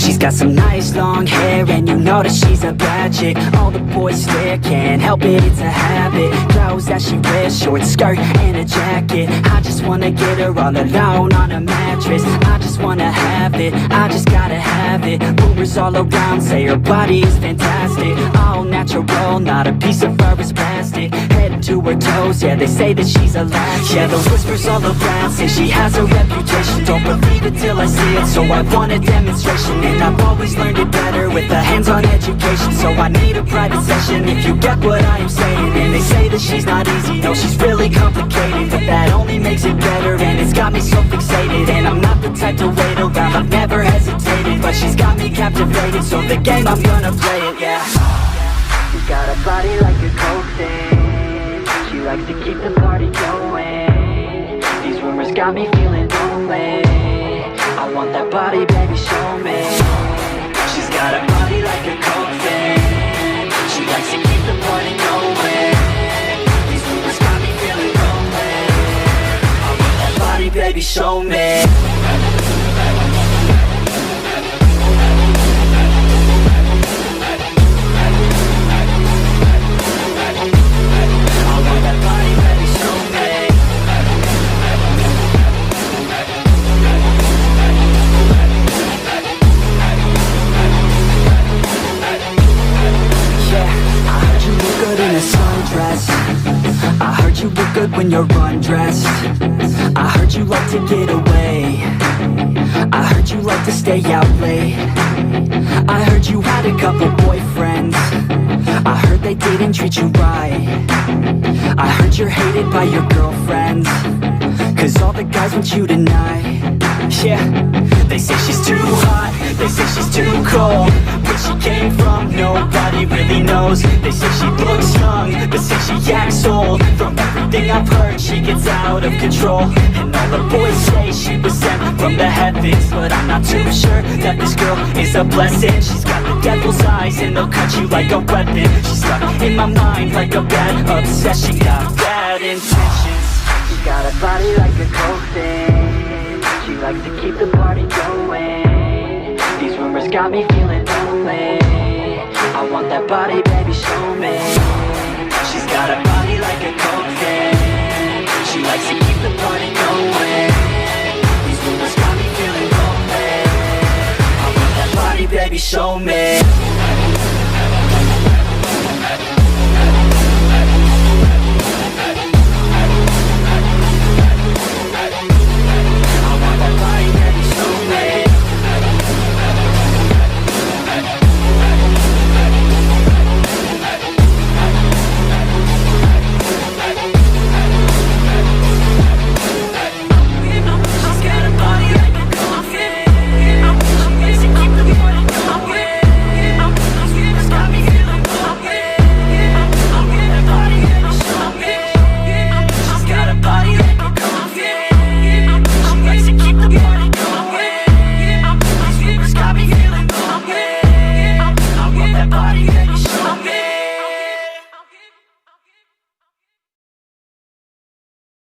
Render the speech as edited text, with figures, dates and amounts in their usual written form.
She's got some nice long hair, and you know that she's a bad chick. All the boys stare, can't help it, it's a habit. Clothes that she wears, short skirt and a jacket. I just wanna get her all alone on a mattress. I just wanna have it, I just gotta have it. Rumors all around say her body is fantastic. All natural, not a piece of fur is plastic. Head to her toes, yeah, they say that she's a latch. Yeah, the whispers all around say she has a reputation. Don't believe it till I see it, so I want a demonstration. And I've always learned it better with a hands-on education. So I need a private session if you get what I am saying. And they say that she's not easy, no, she's really complicated. But that only makes it better, and it's got me so fixated. And I'm not the type to wait around, I've never hesitated. But she's got me captivated, so the game, I'm gonna play it, yeah. She's got a body like a coke thing. She likes to keep the party going. These rumors got me feeling lonely. I want that body, baby, show me. She's got a body like a coke thing. She likes to keep the party going. These rumors got me feeling lonely. I want that body, baby, show me. I heard you look good when you're undressed. I heard you like to get away. I heard you like to stay out late. I heard you had a couple boyfriends. I heard they didn't treat you right. I heard you're hated by your girlfriends, 'cause all the guys want you tonight. Yeah, they say she's too hot, they say she's too cold. Where she came from, nobody really knows. They say she looks young, but say she acts old. From everything I've heard, she gets out of control. And all the boys say she was sent from the heavens, but I'm not too sure that this girl is a blessing. She's got the devil's eyes, and they'll cut you like a weapon. She's stuck in my mind like a bad obsession. Got bad intentions. She's got a body like a coke thing. She likes to keep the party going. These rumors got me feeling lonely. I want that body, baby, show me. She's got a body like a coke thing. She likes to keep the party going. These rumors got me feeling lonely. I want that body, baby, show me.